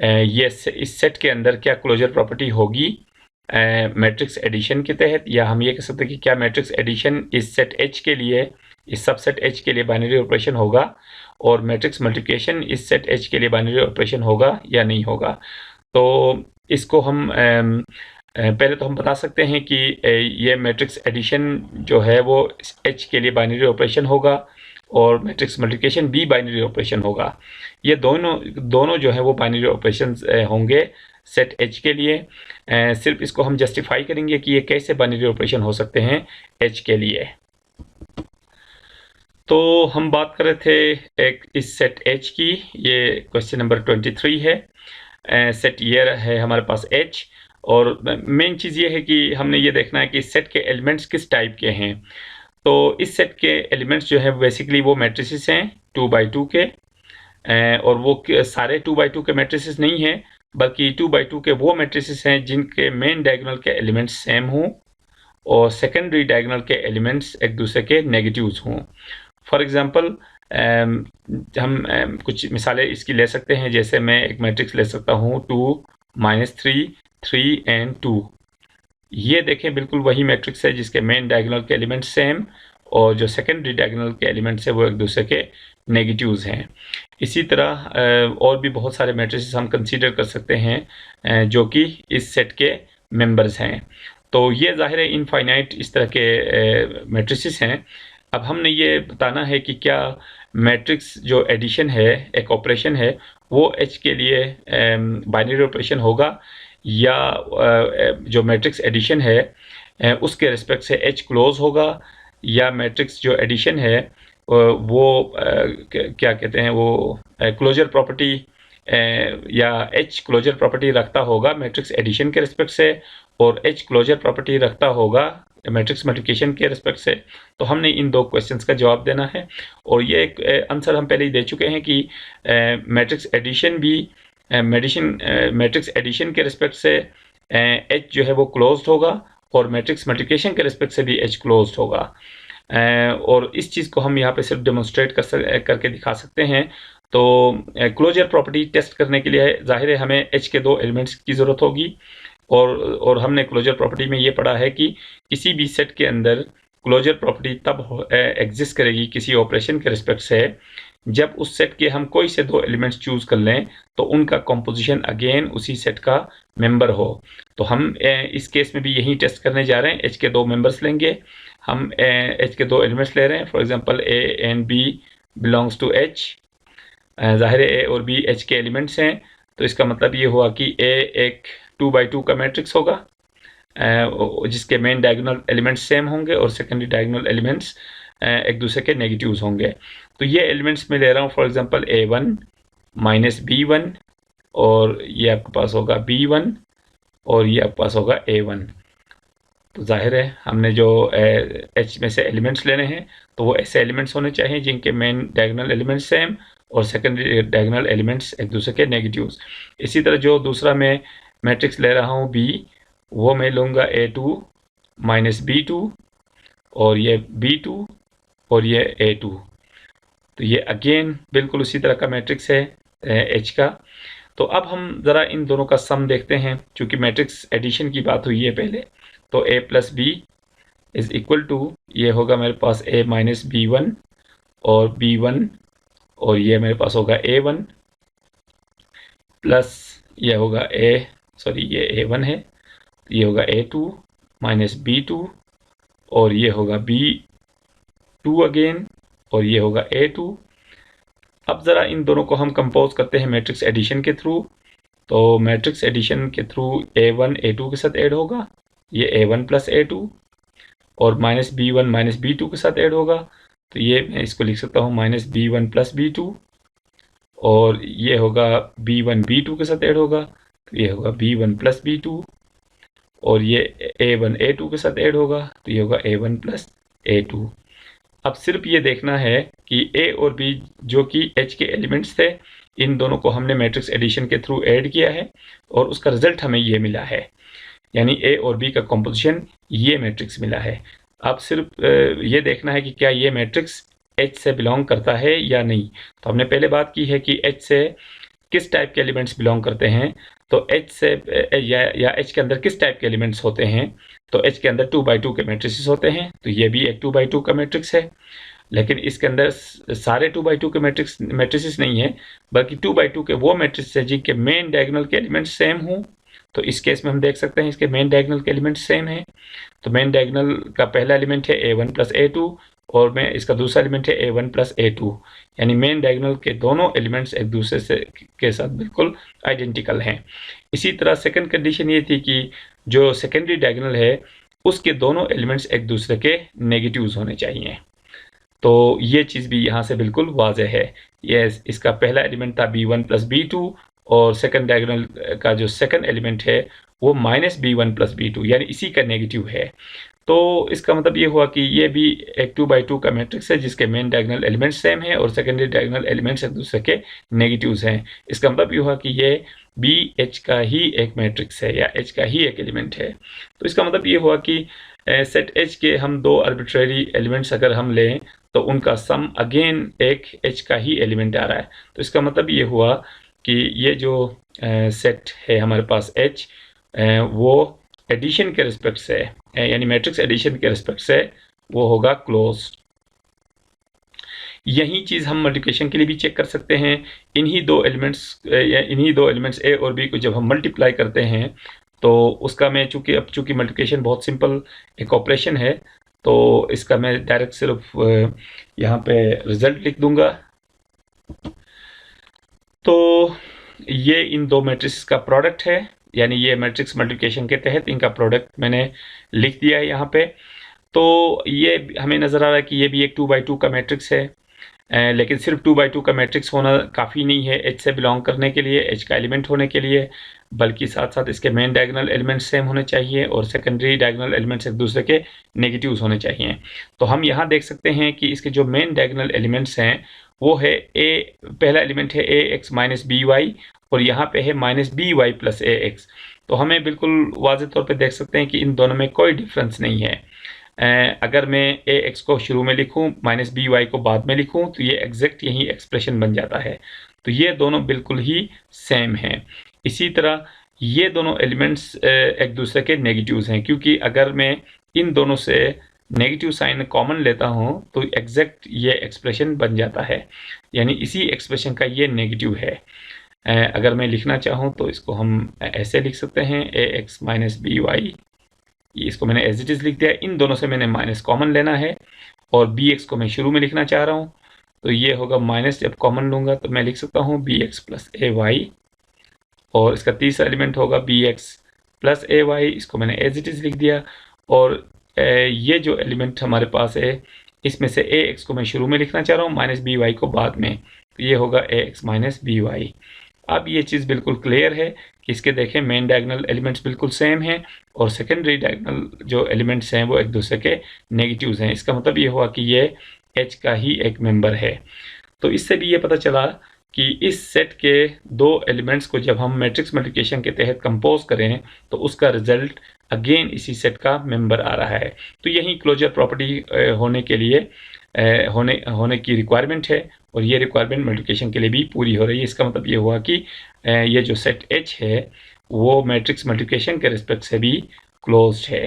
ये इस सेट के अंदर क्या क्लोजर प्रॉपर्टी होगी मैट्रिक्स एडिशन के तहत, या हम ये कह सकते हैं कि क्या मैट्रिक्स एडिशन इस सेट H के लिए, इस सबसेट H के लिए बाइनरी ऑपरेशन होगा, और मैट्रिक्स मल्टीप्लिकेशन इस सेट H के लिए बाइनरी ऑपरेशन होगा या नहीं होगा। तो इसको हम पहले तो हम बता सकते हैं कि ये मैट्रिक्स एडिशन जो है वो H के लिए बाइनरी ऑपरेशन होगा, और मैट्रिक्स मल्टीप्लिकेशन भी बाइनरी ऑपरेशन होगा। ये दोनों जो है वो बाइनरी ऑपरेशन होंगे सेट H के लिए। सिर्फ इसको हम जस्टिफाई करेंगे कि ये कैसे बाइनरी ऑपरेशन हो सकते हैं H के लिए। तो हम बात कर रहे थे एक इस सेट H की, ये क्वेश्चन नंबर 23 है। सेट ये है हमारे पास H, और मेन चीज़ ये है कि हमने ये देखना है कि सेट के एलिमेंट्स किस टाइप के हैं। तो इस सेट के एलिमेंट्स जो है बेसिकली वो मैट्रिसेस हैं 2x2 के, और वो सारे 2x2 के मैट्रिसेस नहीं हैं, बल्कि 2x2 के वो मैट्रिसेस हैं जिनके मेन डायगोनल के एलिमेंट्स सेम हों और सेकेंडरी डायगोनल के एलिमेंट्स एक दूसरे के नेगेटिव्स हों। फॉर एग्जांपल हम कुछ मिसालें इसकी ले सकते हैं, जैसे मैं एक मैट्रिक्स ले सकता हूँ 2 -3 3 एंड 2। ये देखें बिल्कुल वही मैट्रिक्स है जिसके मेन डायगोनल के एलिमेंट्स सेम और जो सेकेंडरी डायगोनल के एलिमेंट्स है वो एक दूसरे के नेगेटिव्स हैं। इसी तरह और भी बहुत सारे मैट्रिसेस हम कंसीडर कर सकते हैं जो कि इस सेट के मेंबर्स हैं। तो ये ज़ाहिर है इनफाइनाइट इस तरह के मैट्रिसेस हैं। अब हमने ये बताना है कि क्या मैट्रिक्स जो एडिशन है, एक ऑपरेशन है, वो H के लिए बाइनरी ऑपरेशन होगा, या जो मैट्रिक्स एडिशन है उसके रिस्पेक्ट से H क्लोज होगा, या मैट्रिक्स जो एडिशन है वो क्या कहते हैं वो क्लोजर प्रॉपर्टी या H क्लोजर प्रॉपर्टी रखता होगा मैट्रिक्स एडिशन के रिस्पेक्ट से, और H क्लोजर प्रॉपर्टी रखता होगा मैट्रिक्स मल्टीप्लिकेशन के रिस्पेक्ट से। तो हमने इन दो क्वेश्चंस का जवाब देना है, और ये एक आंसर हम पहले ही दे चुके हैं कि मैट्रिक्स एडिशन भी मैट्रिक्स एडिशन के रिस्पेक्ट से H जो है वो क्लोज्ड होगा, और मैट्रिक्स मल्टीप्लिकेशन के रिस्पेक्ट से भी H क्लोज्ड होगा। और इस चीज़ को हम यहाँ पे सिर्फ डेमोन्स्ट्रेट करके दिखा सकते हैं। तो क्लोजर प्रॉपर्टी टेस्ट करने के लिए जाहिर है हमें H के दो एलिमेंट्स की ज़रूरत होगी, और हमने क्लोजर प्रॉपर्टी में ये पढ़ा है कि किसी भी सेट के अंदर क्लोजर प्रॉपर्टी तब एग्जिस्ट करेगी किसी ऑपरेशन के रिस्पेक्ट से जब उस सेट के हम कोई से दो एलिमेंट्स चूज कर लें तो उनका कॉम्पोजिशन अगेन उसी सेट का मेंबर हो। तो हम इस केस में भी यही टेस्ट करने जा रहे हैं। H के दो मेंबर्स लेंगे, हम H के दो एलिमेंट्स ले रहे हैं, for example A and B belongs to H। जाहिर है A और B H के एलिमेंट्स हैं, तो इसका मतलब ये हुआ कि A एक 2x2 का मैट्रिक्स होगा जिसके मेन डायगोनल एलिमेंट्स सेम होंगे और सेकेंडरी डायगोनल एलिमेंट्स एक दूसरे के नेगेटिव्स होंगे। तो ये एलिमेंट्स मैं ले रहा हूँ फॉर एग्जांपल A1 -B1, और ये आपके पास होगा B1, और ये आपके पास होगा A1। तो जाहिर है हमने जो H में से एलिमेंट्स लेने हैं तो वो ऐसे एलिमेंट्स होने चाहिए जिनके मेन डायगोनल एलिमेंट्स सेम और सेकेंडरी डायगोनल एलिमेंट्स एक दूसरे के नेगेटिव्स। इसी तरह जो दूसरा मैं मैट्रिक्स ले रहा हूँ B, वो मैं लूँगा A2 माइनस B2 और ये B2 और ये A2। तो ये अगेन बिल्कुल उसी तरह का मैट्रिक्स है H का। तो अब हम ज़रा इन दोनों का सम देखते हैं, चूँकि मैट्रिक्स एडिशन की बात हुई है पहले। तो A plus B is equal to, ये होगा मेरे पास A माइनस B1 और B1 और ये मेरे पास होगा A1 प्लस ये होगा ये A1 है, तो ये होगा A2 माइनस B2 और ये होगा B2 अगेन और ये होगा A2। अब ज़रा इन दोनों को हम कंपोज करते हैं मैट्रिक्स एडिशन के थ्रू। तो मैट्रिक्स एडिशन के थ्रू A1 A2 के साथ ऐड होगा, ये A1 प्लस A2 और माइनस B1 माइनस B2 के साथ ऐड होगा, तो ये मैं इसको लिख सकता हूँ माइनस B1 प्लस B2 और ये होगा B1 B2 के साथ ऐड होगा, तो ये होगा B1 प्लस B2 और ये A1 A2 के साथ ऐड होगा, तो ये होगा A1 प्लस A2। अब सिर्फ ये देखना है कि A और B जो कि H के एलिमेंट्स थे, इन दोनों को हमने मैट्रिक्स एडिशन के थ्रू ऐड किया है और उसका रिजल्ट हमें ये मिला है, यानी A और B का कॉम्पोजिशन ये मैट्रिक्स मिला है। अब सिर्फ ये देखना है कि क्या ये मैट्रिक्स H से बिलोंग करता है या नहीं। तो हमने पहले बात की है कि H से किस टाइप के एलिमेंट्स बिलोंग करते हैं, तो H से या H के अंदर किस टाइप के एलिमेंट्स होते हैं, तो H के अंदर 2x2 के मैट्रिसेस होते हैं, तो ये भी एक 2x2 का मैट्रिक्स है। लेकिन इसके अंदर सारे 2x2 के मैट्रिसेस नहीं है, बल्कि 2x2 के वो मैट्रिक्स है जिनके मेन डायगोनल के एलिमेंट्स सेम हों। तो इस केस में हम देख सकते हैं इसके मेन डायगोनल के एलिमेंट्स सेम हैं। तो मेन डायगोनल का पहला एलिमेंट है A1 प्लस A2 और में इसका दूसरा एलिमेंट है A1 प्लस A2, यानी मेन डायगोनल के दोनों एलिमेंट्स एक दूसरे से के साथ बिल्कुल आइडेंटिकल हैं। इसी तरह सेकंड कंडीशन ये थी कि जो सेकेंडरी डायगोनल है उसके दोनों एलिमेंट्स एक दूसरे के नेगेटिव्स होने चाहिए। तो ये चीज़ भी यहाँ से बिल्कुल वाज़ेह है। ये इसका पहला एलिमेंट था B1 प्लस B2 और सेकंड डायगोनल का जो सेकंड एलिमेंट है वो माइनस B1 प्लस B2, यानी इसी का नेगेटिव है। तो इसका मतलब ये हुआ कि ये भी एक 2x2 का मैट्रिक्स है जिसके मेन डायगोनल एलिमेंट्स सेम है और सेकेंडरी डायगोनल एलिमेंट्स एक दूसरे के नेगेटिव्स हैं। इसका मतलब ये हुआ कि ये भी H का ही एक मैट्रिक्स है या H का ही एक एलिमेंट है। तो इसका मतलब ये हुआ कि सेट H के हम दो आर्बिट्रेरी एलिमेंट्स अगर हम लें तो उनका सम अगेन एक H का ही एलिमेंट आ रहा है। तो इसका मतलब ये हुआ कि ये जो सेट है हमारे पास H, वो एडिशन के रिस्पेक्ट से यानी मैट्रिक्स एडिशन के रिस्पेक्ट से वो होगा क्लोज। यही चीज़ हम मल्टीप्लिकेशन के लिए भी चेक कर सकते हैं। इन्हीं दो एलिमेंट्स A और B को जब हम मल्टीप्लाई करते हैं तो उसका मैं चूँकि मल्टीप्लिकेशन बहुत सिंपल एक ऑपरेशन है, तो इसका मैं डायरेक्ट सिर्फ यहाँ पे रिजल्ट लिख दूंगा। तो ये इन दो मैट्रिक्स का प्रोडक्ट है, यानी ये मैट्रिक्स मल्टीप्लिकेशन के तहत इनका प्रोडक्ट मैंने लिख दिया है यहाँ पे। तो ये हमें नज़र आ रहा है कि ये भी एक 2x2 का मैट्रिक्स है, लेकिन सिर्फ 2x2 का मैट्रिक्स होना काफ़ी नहीं है H से बिलोंग करने के लिए, H का एलिमेंट होने के लिए, बल्कि साथ साथ इसके मेन डायगोनल एलिमेंट्स सेम होने चाहिए और सेकेंडरी डायगोनल एलिमेंट्स एक दूसरे के नेगेटिव्स होने चाहिए। तो हम यहाँ देख सकते हैं कि इसके जो मेन डायगोनल एलिमेंट्स हैं वो है पहला एलिमेंट है AX माइनस BY और यहाँ पे है माइनस BY प्लस AX। तो हमें बिल्कुल वाज़ेह तौर पे देख सकते हैं कि इन दोनों में कोई डिफरेंस नहीं है। अगर मैं AX को शुरू में लिखूं माइनस BY को बाद में लिखूं तो ये एग्जैक्ट यही एक्सप्रेशन बन जाता है। तो ये दोनों बिल्कुल ही सेम हैं। इसी तरह ये दोनों एलिमेंट्स एक दूसरे के नेगेटिव्स हैं, क्योंकि अगर मैं इन दोनों से नेगेटिव साइन कॉमन लेता हूं तो एग्जैक्ट ये एक्सप्रेशन बन जाता है, यानी इसी एक्सप्रेशन का ये नेगेटिव है। अगर मैं लिखना चाहूँ तो इसको हम ऐसे लिख सकते हैं AX माइनस BY, इसको मैंने एज इट इज़ लिख दिया। इन दोनों से मैंने माइनस कॉमन लेना है और BX को मैं शुरू में लिखना चाह रहा हूँ, तो ये होगा माइनस, जब कॉमन लूँगा तो मैं लिख सकता हूँ BX प्लस AY और इसका तीसरा एलिमेंट होगा BX प्लस AY, इसको मैंने एज इट इज़ लिख दिया। और ये जो एलिमेंट हमारे पास है इसमें से AX को मैं शुरू में लिखना चाह रहा हूँ, माइनस BY को बाद में, तो ये होगा AX माइनस BY। अब ये चीज़ बिल्कुल क्लियर है कि इसके देखें मेन डायगोनल एलिमेंट्स बिल्कुल सेम हैं और सेकेंडरी डायगोनल जो एलिमेंट्स हैं वो एक दूसरे के नेगेटिव्स हैं। इसका मतलब ये हुआ कि ये H का ही एक मेंबर है। तो इससे भी ये पता चला कि इस सेट के दो एलिमेंट्स को जब हम मैट्रिक्स मल्टीप्लिकेशन के तहत कंपोज करें तो उसका रिजल्ट अगेन इसी सेट का मेंबर आ रहा है। तो यही क्लोजर प्रॉपर्टी होने के लिए होने की रिक्वायरमेंट है, और ये रिक्वायरमेंट मल्टीप्लिकेशन के लिए भी पूरी हो रही है। इसका मतलब ये हुआ कि ये जो सेट H है वो मैट्रिक्स मल्टीप्लिकेशन के रिस्पेक्ट से भी क्लोज्ड है।